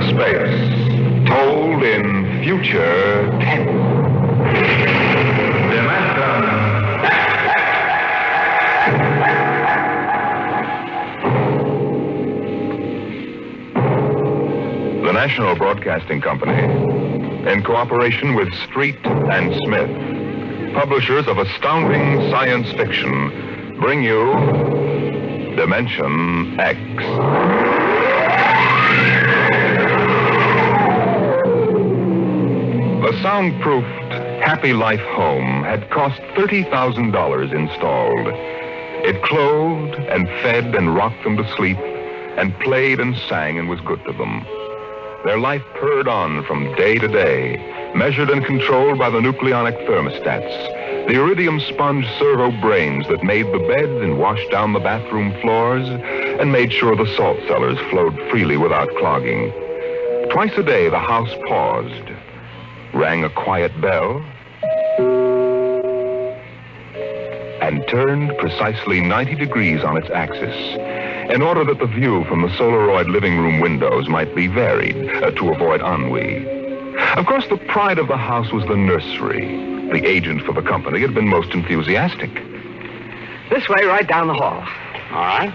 space, told in future tense. The National Broadcasting Company, in cooperation with Street and Smith, publishers of astounding science fiction, bring you Dimension X. The soundproofed Happy Life home had cost $30,000 installed. It clothed and fed and rocked them to sleep and played and sang and was good to them. Their life purred on from day to day, measured and controlled by the nucleonic thermostats, the iridium sponge servo brains that made the beds and washed down the bathroom floors and made sure the salt cellars flowed freely without clogging. Twice a day, the house paused, rang a quiet bell, and turned precisely 90 degrees on its axis, in order that the view from the Solaroid living room windows might be varied to avoid ennui. Of course, the pride of the house was the nursery. The agent for the company had been most enthusiastic. This way, right down the hall. All right.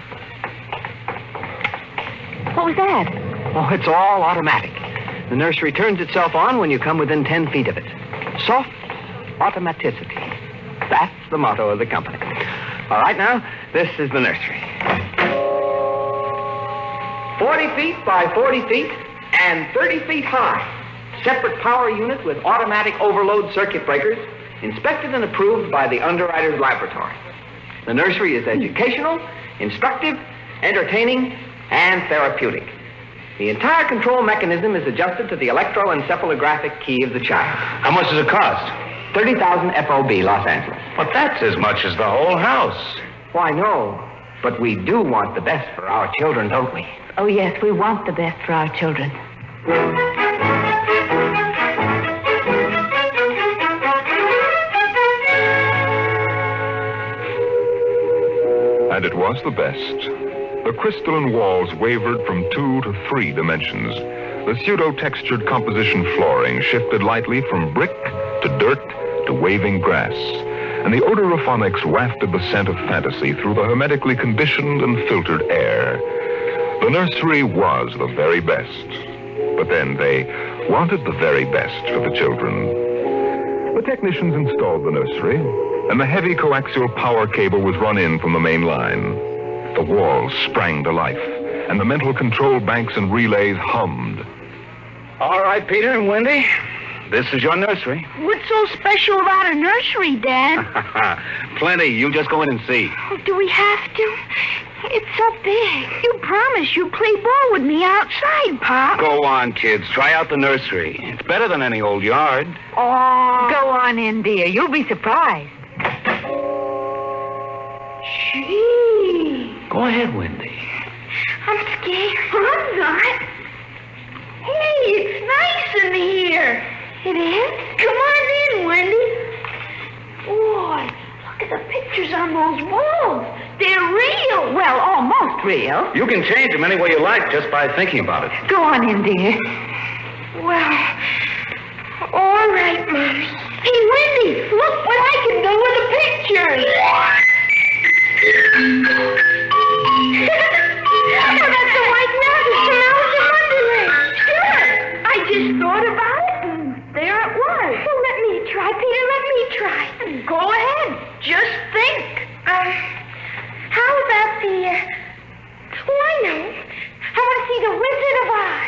What was that? Oh, it's all automatic. The nursery turns itself on when you come within 10 feet of it. Soft automaticity. That's the motto of the company. All right, now, this is the nursery. 40 feet by 40 feet and 30 feet high. Separate power unit with automatic overload circuit breakers, inspected and approved by the underwriter's laboratory. The nursery is educational, instructive, entertaining, and therapeutic. The entire control mechanism is adjusted to the electroencephalographic key of the child. How much does it cost? 30,000 FOB, Los Angeles. But that's as much as the whole house. Why, no. But we do want the best for our children, don't we? Oh, yes, we want the best for our children. And it was the best. The crystalline walls wavered from 2 to 3 dimensions. The pseudo-textured composition flooring shifted lightly from brick to dirt to waving grass. And the odorophonics wafted the scent of fantasy through the hermetically conditioned and filtered air. The nursery was the very best. But then they wanted the very best for the children. The technicians installed the nursery, and the heavy coaxial power cable was run in from the main line. The walls sprang to life, and the mental control banks and relays hummed. All right, Peter and Wendy, this is your nursery. What's so special about a nursery, Dad? Plenty. You just go in and see. Oh, do we have to? It's so big. You promised you'd play ball with me outside, Pop. Go on, kids. Try out the nursery. It's better than any old yard. Oh. Go on in, dear. You'll be surprised. Gee. Go ahead, Wendy. I'm scared. I'm not. Hey, it's nice in here. It is? Come on in, Wendy. Boy, look at the pictures on those walls. They're real. Well, almost real. You can change them any way you like just by thinking about it. Go on in, dear. Well, all right, Mommy. Hey, Wendy, look what I can do with the pictures. Oh, that's a white mouse from Alice in Wonderland. Sure. I just thought about it, and there it was. Well, let me try, Peter. Let me try. Go ahead. Just think. How about the... Oh, I know. I want to see the Wizard of Oz.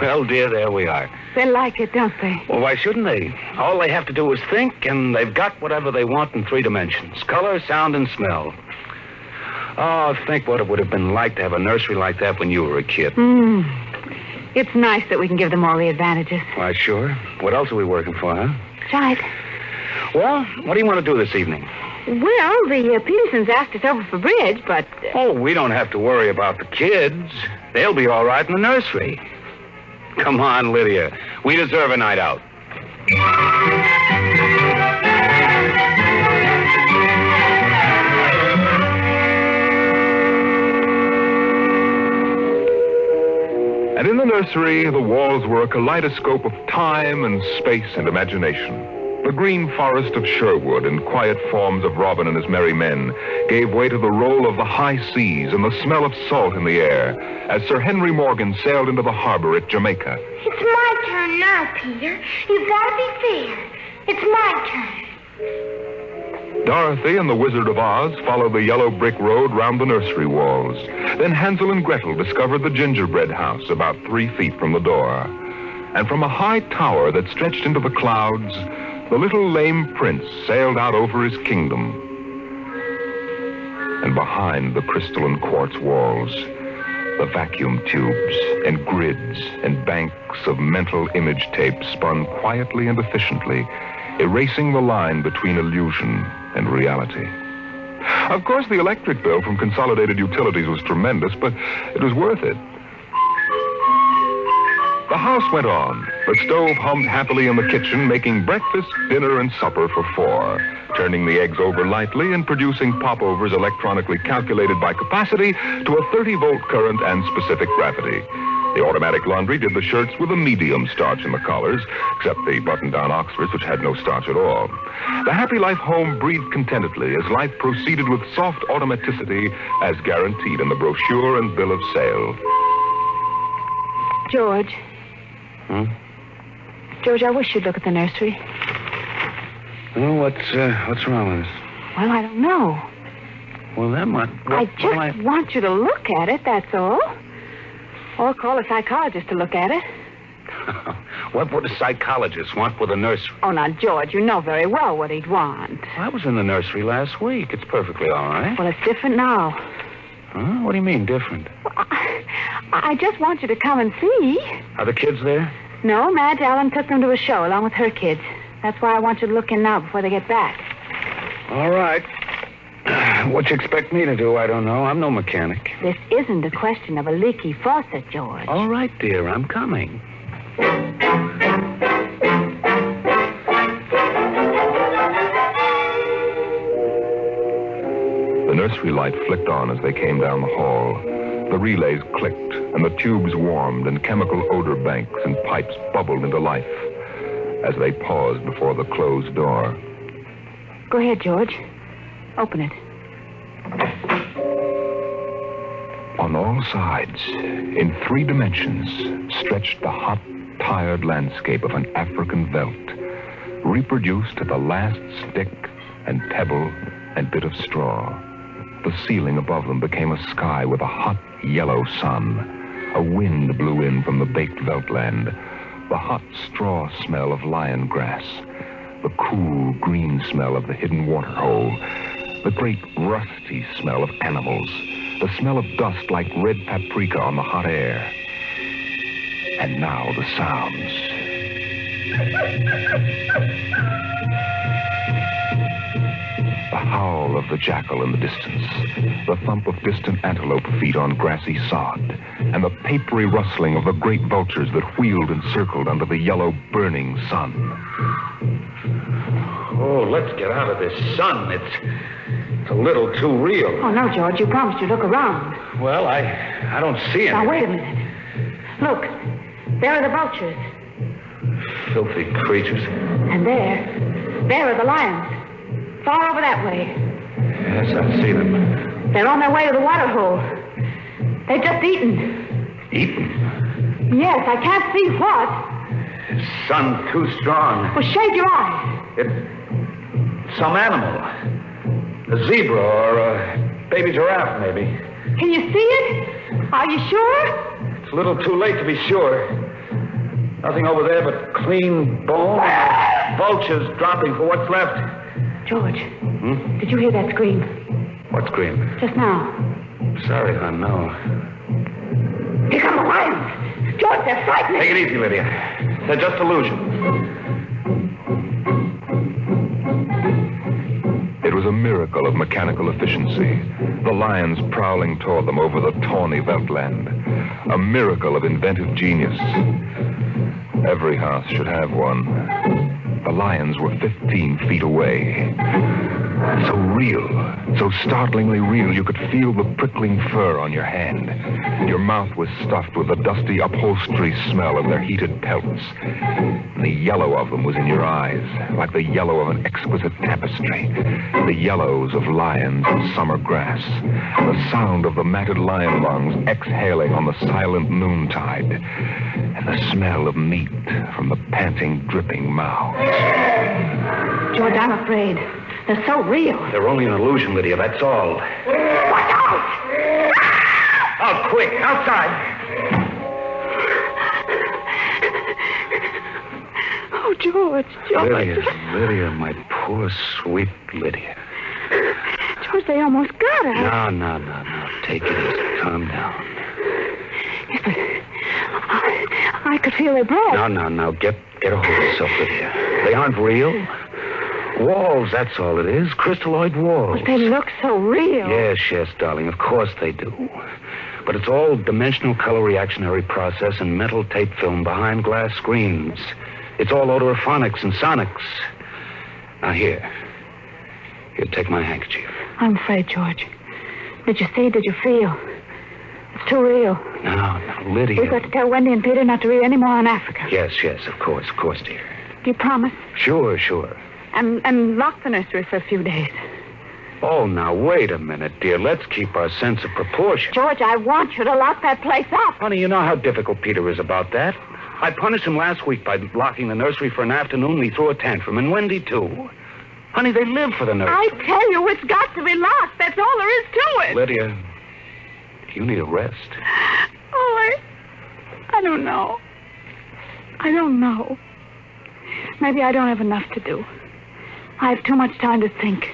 Well, dear, there we are. They like it, don't they? Well, why shouldn't they? All they have to do is think, and they've got whatever they want in 3 dimensions. Color, sound, and smell. Oh, think what it would have been like to have a nursery like that when you were a kid. It's nice that we can give them all the advantages. Why, sure. What else are we working for, huh? Right. Well, what do you want to do this evening? Well, the Petersons asked us over for bridge, but... Oh, we don't have to worry about the kids. They'll be all right in the nursery. Come on, Lydia. We deserve a night out. nursery, the walls were a kaleidoscope of time and space and imagination. The green forest of Sherwood and quiet forms of Robin and his merry men gave way to the roll of the high seas and the smell of salt in the air as Sir Henry Morgan sailed into the harbor at Jamaica. It's my turn now, Peter. You've got to be fair. It's my turn. Dorothy and the Wizard of Oz followed the yellow brick road round the nursery walls. Then Hansel and Gretel discovered the gingerbread house about 3 feet from the door. And from a high tower that stretched into the clouds, the little lame prince sailed out over his kingdom. And behind the crystal and quartz walls, the vacuum tubes and grids and banks of mental image tape spun quietly and efficiently, erasing the line between illusion and reality. Of course, the electric bill from Consolidated Utilities was tremendous, but it was worth it. The house went on. The stove hummed happily in the kitchen, making breakfast, dinner, and supper for 4, turning the eggs over lightly and producing popovers electronically calculated by capacity to a 30-volt current and specific gravity. The automatic laundry did the shirts with a medium starch in the collars, except the button-down Oxfords, which had no starch at all. The Happy Life home breathed contentedly as life proceeded with soft automaticity as guaranteed in the brochure and bill of sale. George. George, I wish you'd look at the nursery. Oh, what's wrong with it? Well, I don't know. Well, then what? I just want you to look at it, that's all. Or call a psychologist to look at it. What would a psychologist want with a nursery? Oh, now, George, you know very well what he'd want. I was in the nursery last week. It's perfectly all right. Well, it's different now. Huh? What do you mean, different? Well, I just want you to come and see. Are the kids there? No, Madge Allen took them to a show along with her kids. That's why I want you to look in now before they get back. All right. What you expect me to do, I don't know. I'm no mechanic. This isn't a question of a leaky faucet, George. All right, dear, I'm coming. The nursery light flicked on as they came down the hall. The relays clicked, and the tubes warmed, and chemical odor banks and pipes bubbled into life as they paused before the closed door. Go ahead, George. Open it. On all sides, in 3 dimensions, stretched the hot, tired landscape of an African veldt, reproduced to the last stick and pebble and bit of straw. The ceiling above them became a sky with a hot, yellow sun. A wind blew in from the baked veldtland, the hot straw smell of lion grass, the cool green smell of the hidden waterhole, the great rusty smell of animals, the smell of dust like red paprika on the hot air. And now the sounds. The howl of the jackal in the distance, the thump of distant antelope feet on grassy sod, and the papery rustling of the great vultures that wheeled and circled under the yellow burning sun. Oh, let's get out of this sun. It's a little too real. Oh, no, George. You promised you'd look around. Well, I don't see anything. Now, wait a minute. Look. There are the vultures. Filthy creatures. And there are the lions. Far over that way. Yes, I see them. They're on their way to the waterhole. They've just eaten. Eaten? Yes, I can't see what. The sun's too strong. Well, shade your eyes. It's some animal. A zebra or a baby giraffe, maybe. Can you see it? Are you sure? It's a little too late to be sure. Nothing over there but clean bone. Vultures dropping for what's left. George, did you hear that scream? What scream? Just now. Sorry, hon, no. Here come the lions. George, they're frightening. Take it easy, Lydia. They're just illusions. It was a miracle of mechanical efficiency. The lions prowling toward them over the tawny veldtland. A miracle of inventive genius. Every house should have one. the lions were 15 feet away. So real, so startlingly real, you could feel the prickling fur on your hand. Your mouth was stuffed with the dusty upholstery smell of their heated pelts. And the yellow of them was in your eyes, like the yellow of an exquisite tapestry. The yellows of lions in summer grass. The sound of the matted lion lungs exhaling on the silent noontide. And the smell of meat from the panting, dripping mouths. George, I'm afraid. They're so real. They're only an illusion, Lydia, that's all. Watch out! Out, quick, outside. Oh, George. Lydia, my poor, sweet Lydia. George, they almost got her. No. Take it easy. Calm down. Yes, but I could feel their breath. No. Get a hold of yourself, Lydia. They aren't real. Walls, that's all it is. Crystalloid walls. But they look so real. Yes, darling. Of course they do. But it's all dimensional color reactionary process and mental tape film behind glass screens. It's all odorophonics and sonics. Now, here, take my handkerchief. I'm afraid, George. Did you see? Did you feel? It's too real. No, Lydia. We've got to tell Wendy and Peter not to read any more on Africa. Yes, of course, dear. Do you promise? Sure. And lock the nursery for a few days. Oh, now, wait a minute, dear. Let's keep our sense of proportion. George, I want you to lock that place up. Honey, you know how difficult Peter is about that. I punished him last week by locking the nursery for an afternoon, and he threw a tantrum, and Wendy, too. Honey, they live for the nursery. I tell you, it's got to be locked. That's all there is to it. Lydia, you need a rest. Oh, I don't know. Maybe I don't have enough to do. I have too much time to think.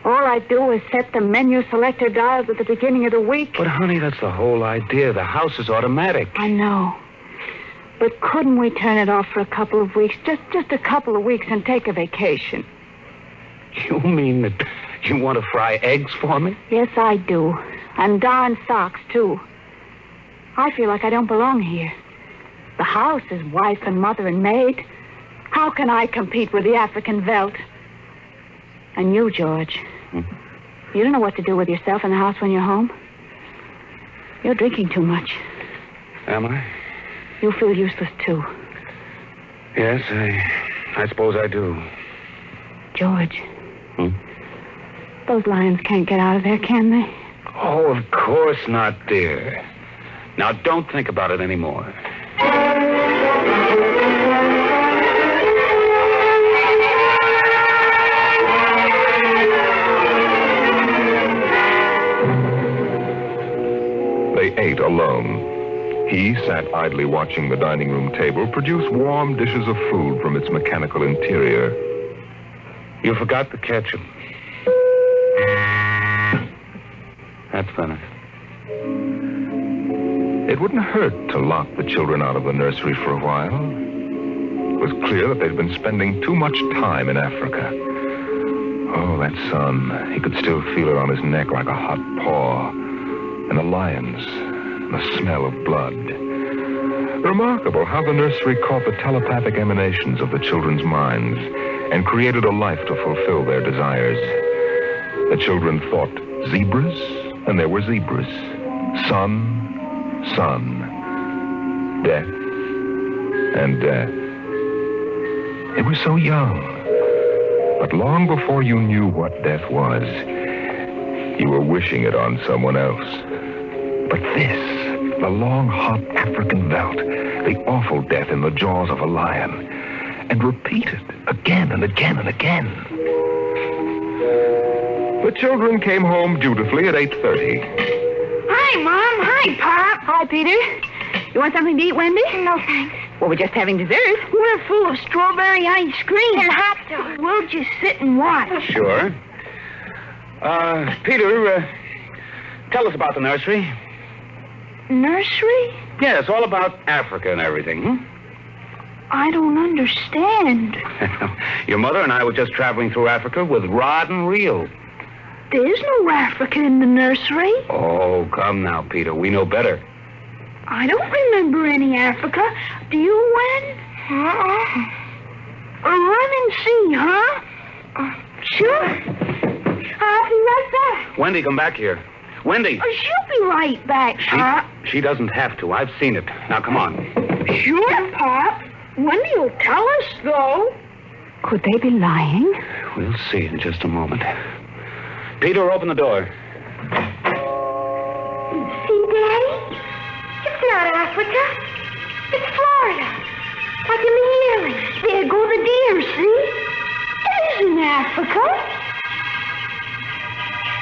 All I do is set the menu selector dials at the beginning of the week. But, honey, that's the whole idea. The house is automatic. I know. But couldn't we turn it off for a couple of weeks? Just a couple of weeks and take a vacation. You mean that you want to fry eggs for me? Yes, I do. And darn socks, too. I feel like I don't belong here. The house is wife and mother and maid. How can I compete with the African Veldt? And you, George, you don't know what to do with yourself in the house when you're home. You're drinking too much. Am I? You feel useless, too. Yes, I suppose I do. George. Those lions can't get out of there, can they? Oh, of course not, dear. Now, don't think about it anymore. They ate alone. He sat idly watching the dining room table produce warm dishes of food from its mechanical interior. You forgot the ketchup. That's better. It wouldn't hurt to lock the children out of the nursery for a while. It was clear that they'd been spending too much time in Africa. Oh, that sun. He could still feel it on his neck like a hot paw. And the lions, and the smell of blood. Remarkable how the nursery caught the telepathic emanations of the children's minds and created a life to fulfill their desires. The children thought zebras, and there were zebras. Sun, death, and death. They were so young. But long before you knew what death was, you were wishing it on someone else. But this, the long, hot African Veldt, the awful death in the jaws of a lion, and repeated again and again and again. The children came home dutifully at 8:30. Hi, Mom. Hi, Pop. Hi, Peter. You want something to eat, Wendy? No, thanks. Well, we're just having dessert. We're full of strawberry ice cream. And hot dogs. We'll just sit and watch. Sure. Peter, tell us about the nursery. Nursery? Yes, all about Africa and everything. I don't understand. Your mother and I were just traveling through Africa with rod and reel. There's no Africa in the nursery. Oh, come now, Peter. We know better. I don't remember any Africa. Do you, Wen? Run and see, huh? Sure. I'll be right back. Wendy, come back here. Wendy! She'll be right back, Pop. She doesn't have to. I've seen it. Now, come on. Sure, Pop. Wendy will tell us, though. Could they be lying? We'll see in just a moment. Peter, open the door. See, Daddy? It's not Africa. It's Florida. Like in the yearling. There go the deer, see? It isn't Africa.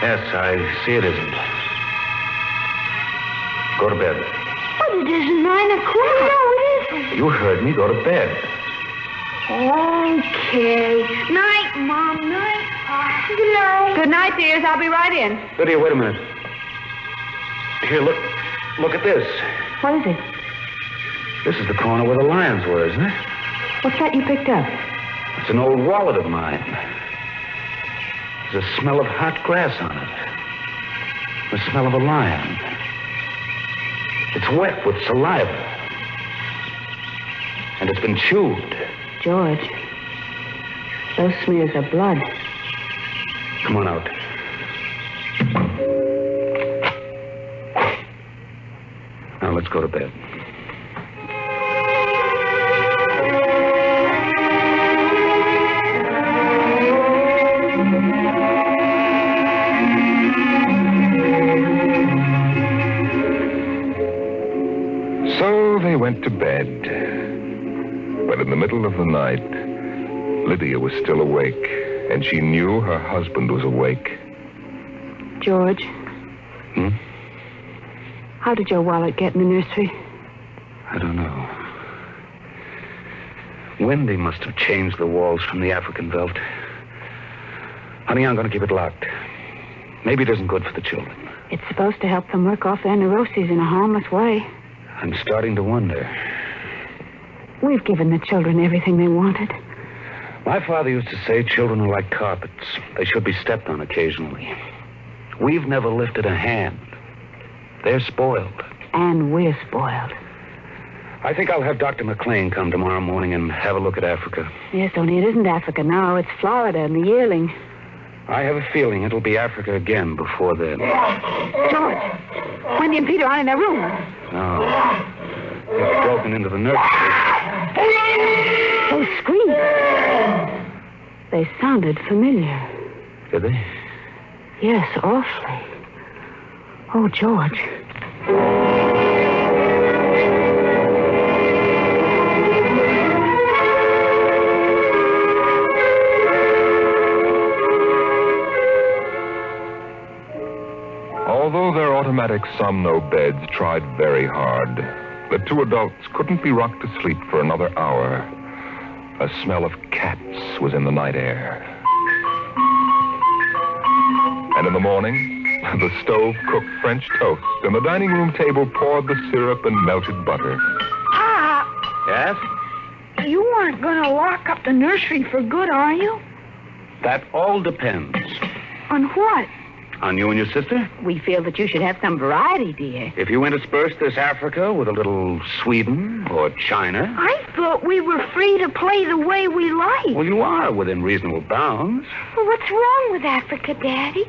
Yes, I see it isn't. Go to bed. But it isn't 9 o'clock. No, it isn't. You heard me. Go to bed. Okay. Night, Mom. Night, Pop. Good night. Good night, dears. I'll be right in. Lydia, wait a minute. Here, look at this. What is it? This is the corner where the lions were, isn't it? What's that you picked up? It's an old wallet of mine. There's a smell of hot grass on it. The smell of a lion. It's wet with saliva. And it's been chewed. George, those smears are blood. Come on out. Now, let's go to bed. So they went to bed. But in the middle of the night, Lydia was still awake, and she knew her husband was awake. George. Hmm? How did your wallet get in the nursery? I don't know. Wendy must have changed the walls from the African Veldt. Honey, I'm going to keep it locked. Maybe it isn't good for the children. It's supposed to help them work off their neuroses in a harmless way. I'm starting to wonder. We've given the children everything they wanted. My father used to say children are like carpets. They should be stepped on occasionally. We've never lifted a hand. They're spoiled. And we're spoiled. I think I'll have Dr. McLean come tomorrow morning and have a look at Africa. Yes, only it isn't Africa now. It's Florida and the yearling. I have a feeling it'll be Africa again before then. George, Wendy and Peter aren't in their room. No. They've broken into the nursery. Those screams. They sounded familiar. Did they? Yes, awfully. Oh, George. Although their automatic Somno beds tried very hard, the two adults couldn't be rocked to sleep for another hour. A smell of cats was in the night air. And in the morning, the stove cooked French toast, and the dining room table poured the syrup and melted butter. Pop, Yes? you aren't going to lock up the nursery for good, are you? That all depends. On what? On you and your sister? We feel that you should have some variety, dear. If you intersperse this Africa with a little Sweden or China... I thought we were free to play the way we like. Well, you are within reasonable bounds. Well, what's wrong with Africa, Daddy?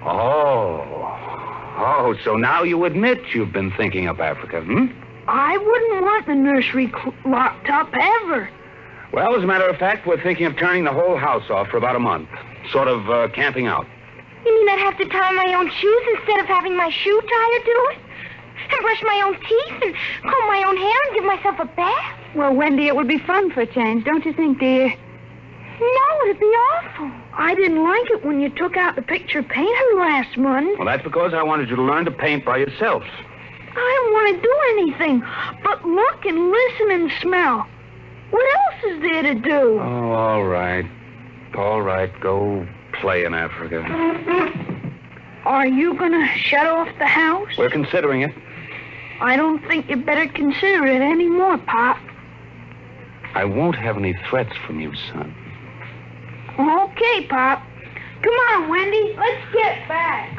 Oh, so now you admit you've been thinking up Africa, hmm? I wouldn't want the nursery locked up ever. Well, as a matter of fact, we're thinking of turning the whole house off for about a month. Sort of camping out. You mean I'd have to tie my own shoes instead of having my shoe tire do it? And brush my own teeth and comb my own hair and give myself a bath? Well, Wendy, it would be fun for a change, don't you think, dear? No, it'd be awful. I didn't like it when you took out the picture painter last month. Well, that's because I wanted you to learn to paint by yourself. I don't want to do anything but look and listen and smell. What else is there to do? Oh, all right. All right, go play in Africa. Are you going to shut off the house? We're considering it. I don't think you better consider it anymore, Pop. I won't have any threats from you, son. Okay, Pop. Come on, Wendy. Let's get back.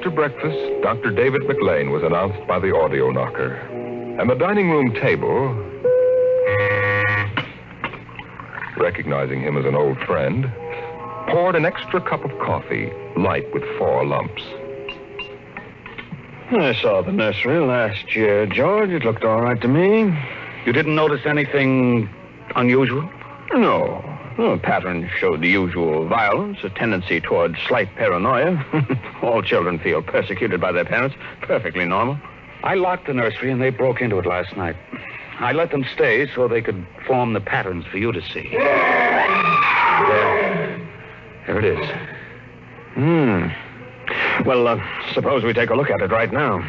After breakfast, Dr. David McLean was announced by the audio knocker. And the dining room table, recognizing him as an old friend, poured an extra cup of coffee, light with 4 lumps. I saw the nursery last year, George. It looked all right to me. You didn't notice anything unusual? No. The pattern showed the usual violence, a tendency toward slight paranoia. All children feel persecuted by their parents. Perfectly normal. I locked the nursery and they broke into it last night. I let them stay so they could form the patterns for you to see. There it is. Well, suppose we take a look at it right now.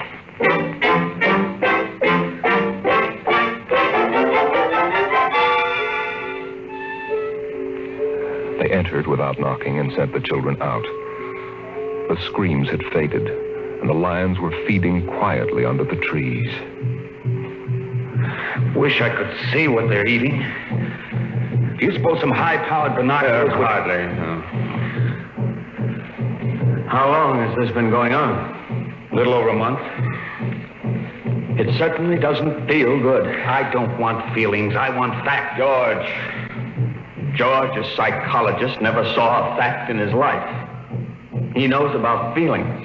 They entered without knocking and sent the children out. The screams had faded, and the lions were feeding quietly under the trees. Wish I could see what they're eating. Do you suppose some high-powered binoculars would... Hardly, no. How long has this been going on? A little over a month. It certainly doesn't feel good. I don't want feelings. I want fact. George, a psychologist, never saw a fact in his life. He knows about feelings,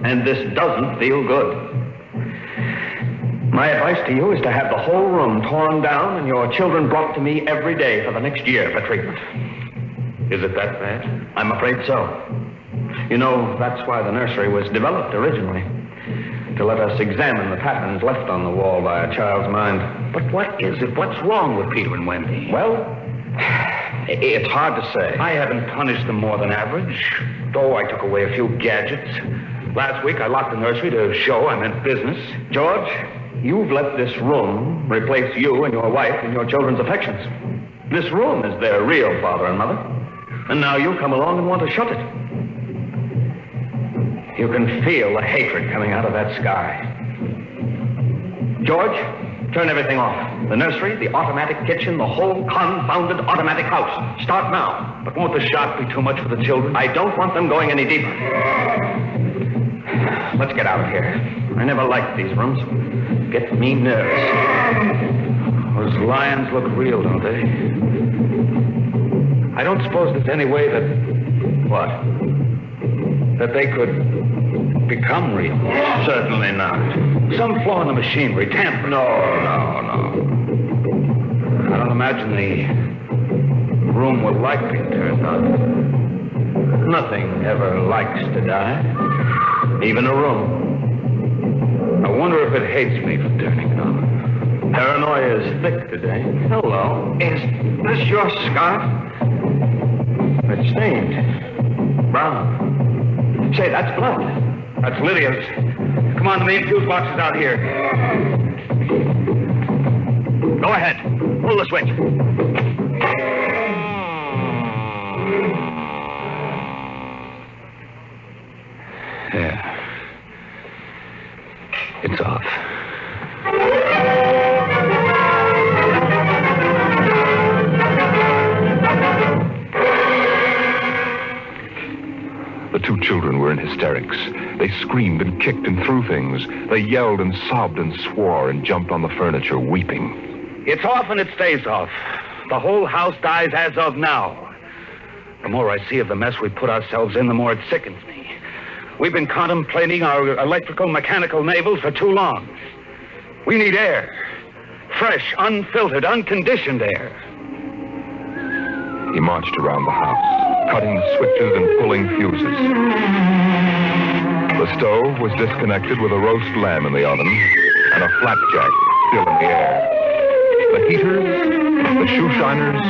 and this doesn't feel good. My advice to you is to have the whole room torn down and your children brought to me every day for the next year for treatment. Is it that bad? I'm afraid so. You know, that's why the nursery was developed originally, to let us examine the patterns left on the wall by a child's mind. But what is it? What's wrong with Peter and Wendy? Well, it's hard to say. I haven't punished them more than average, though I took away a few gadgets. Last week, I locked the nursery to show I meant business. George, you've let this room replace you and your wife in your children's affections. This room is their real father and mother. And now you come along and want to shut it. You can feel the hatred coming out of that sky. George, turn everything off. The nursery, the automatic kitchen, the whole confounded automatic house. Start now. But won't the shock be too much for the children? I don't want them going any deeper. Let's get out of here. I never liked these rooms. Get me nervous. Those lions look real, don't they? I don't suppose there's any way that... What? That they could become real. Certainly not. Some flaw in the machinery, tamper. No. I don't imagine the room will like being turned on. Nothing ever likes to die. Even a room. I wonder if it hates me for turning it on. Paranoia is thick today. Hello. Is this your scarf? It's stained. Brown. Say, that's blood. That's Lydia's. Come on, the main fuse box is out here. Go ahead. Pull the switch. Yeah. It's off. The 2 children were in hysterics. They screamed and kicked and threw things. They yelled and sobbed and swore and jumped on the furniture, weeping. It's off and it stays off. The whole house dies as of now. The more I see of the mess we put ourselves in, the more it sickens me. We've been contemplating our electrical, mechanical navels for too long. We need air. Fresh, unfiltered, unconditioned air. He marched around the house, cutting switches and pulling fuses. The stove was disconnected with a roast lamb in the oven and a flapjack still in the air. The heaters, the shoe shiners,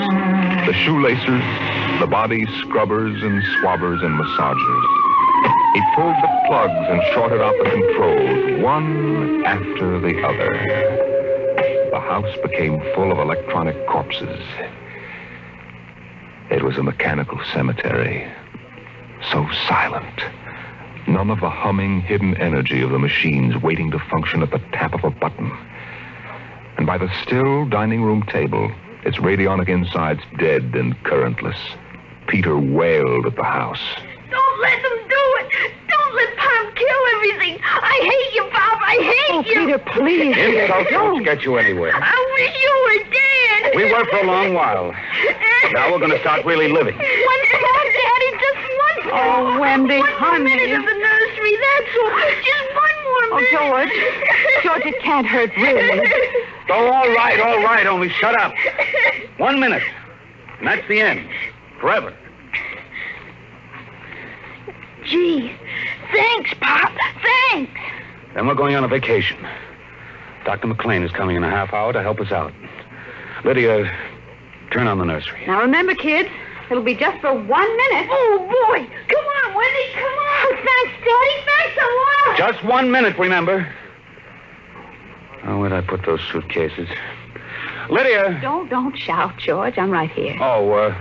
the shoelacers, the body scrubbers and swabbers and massagers. He pulled the plugs and shorted out the controls, one after the other. The house became full of electronic corpses. It was a mechanical cemetery, so silent. None of the humming, hidden energy of the machines waiting to function at the tap of a button. And by the still dining room table, its radionic insides dead and currentless, Peter wailed at the house. Don't let them do it. Don't let Pom kill everything. I hate you, Pop. I hate you. Peter, please. Insults won't get you anywhere. I wish you were dead. We were for a long while. Now we're going to start really living. One more, Daddy. Just one more. Oh, Wendy, one honey. More minute of the nursery. That's all. Just one more minute. George. George, it can't hurt, really. Oh, all right. Only shut up. 1 minute. And that's the end. Forever. Gee, thanks, Pop. Thanks. Then we're going on a vacation. Dr. McLean is coming in a half hour to help us out. Lydia, turn on the nursery. Now, remember, kids, it'll be just for 1 minute. Oh, boy. Come on, Wendy. Come on. Thanks, Daddy. Thanks a lot. Just 1 minute, remember. Oh, where'd I put those suitcases? Lydia! Don't shout, George. I'm right here. Oh,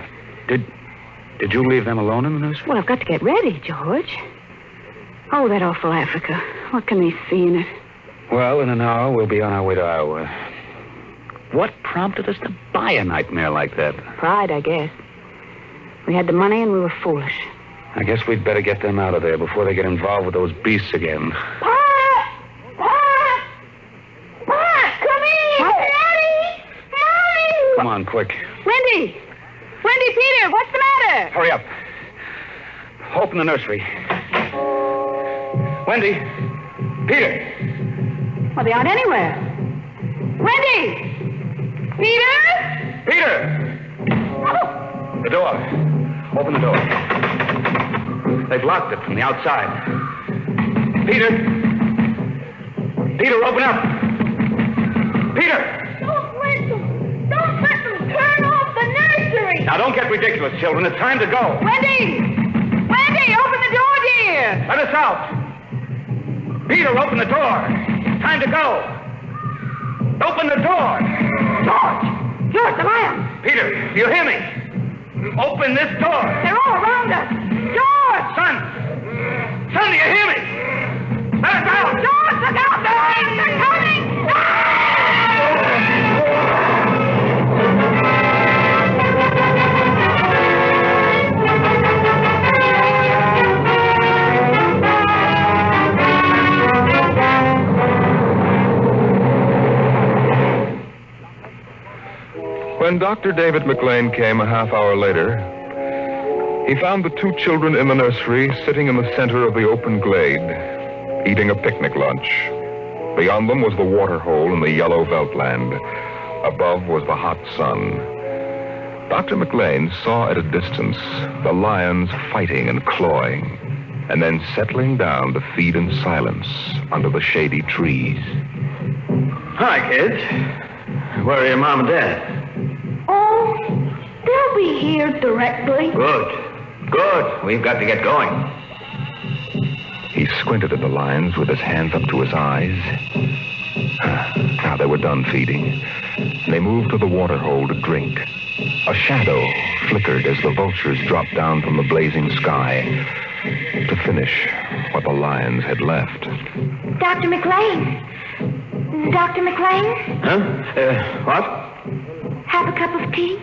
did you leave them alone in the nursery? Well, I've got to get ready, George. Oh, that awful Africa. What can they see in it? Well, in an hour, we'll be on our way to Iowa. What prompted us to buy a nightmare like that? Pride, I guess. We had the money and we were foolish. I guess we'd better get them out of there before they get involved with those beasts again. Pa! Come in! Daddy! Mommy! Come on, quick. Wendy! Peter, what's the matter? Hurry up. Open the nursery. Wendy! Peter! Well, they aren't anywhere. Wendy! Peter! Peter! Oh. The door. Open the door. They've locked it from the outside. Peter! Peter, open up! Peter! Don't let them turn off the nursery! Now, don't get ridiculous, children. It's time to go. Wendy, open the door, dear! Let us out. Peter, open the door. It's time to go. Open the door. George, the lions! Peter, do you hear me? Open this door. They're all around us! George! Son, do you hear me? Let us out. George, look out! They're coming! When Dr. David McLean came a half hour later, he found the two children in the nursery sitting in the center of the open glade, eating a picnic lunch. Beyond them was the water hole in the yellow Veldt land. Above was the hot sun. Dr. McLean saw at a distance the lions fighting and clawing, and then settling down to feed in silence under the shady trees. Hi, kids. Where are your mom and dad? Oh, they'll be here directly. Good. We've got to get going. He squinted at the lions with his hands up to his eyes. Now they were done feeding. They moved to the water hole to drink. A shadow flickered as the vultures dropped down from the blazing sky to finish what the lions had left. Dr. McLean. Dr. McLean, Huh? What? have a cup of tea?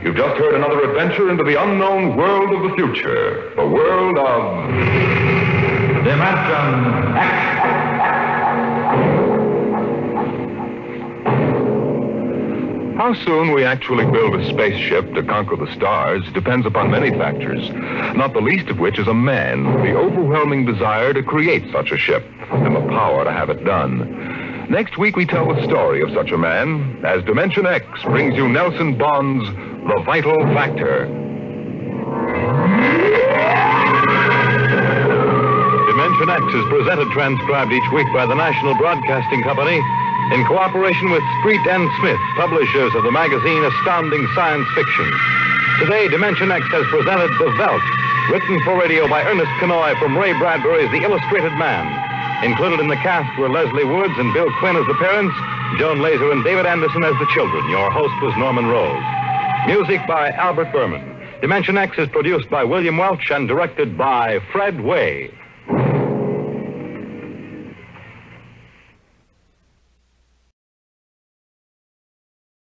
You've just heard another adventure into the unknown world of the future. The world of Dimension X. How soon we actually build a spaceship to conquer the stars depends upon many factors, not the least of which is a man with the overwhelming desire to create such a ship and the power to have it done. Next week, we tell the story of such a man as Dimension X brings you Nelson Bond's The Vital Factor. Dimension X is presented transcribed each week by the National Broadcasting Company in cooperation with Street and Smith, publishers of the magazine Astounding Science Fiction. Today, Dimension X has presented The Veldt, written for radio by Ernest Kinoy from Ray Bradbury's The Illustrated Man. Included in the cast were Leslie Woods and Bill Quinn as the parents, Joan Laser and David Anderson as the children. Your host was Norman Rose. Music by Albert Berman. Dimension X is produced by William Welch and directed by Fred Way.